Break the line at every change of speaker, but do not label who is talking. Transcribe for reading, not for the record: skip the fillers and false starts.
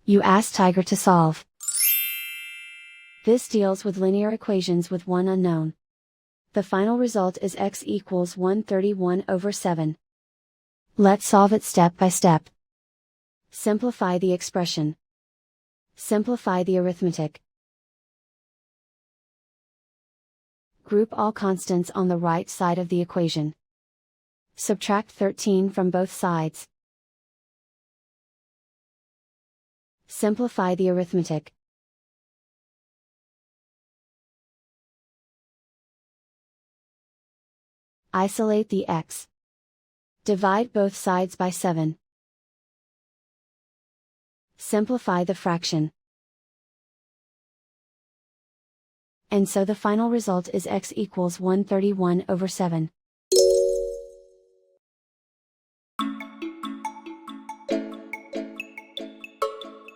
You ask Tiger to solve. This deals with linear equations with one unknown. The final result is x equals 131/7. Let's solve it step by step. Simplify the expression. Simplify the arithmetic. Group all constants on the right side of the equation. Subtract 13 from both sides. Simplify the arithmetic. Isolate the x. Divide both sides by 7. Simplify the fraction. And so the final result is x equals 131/7.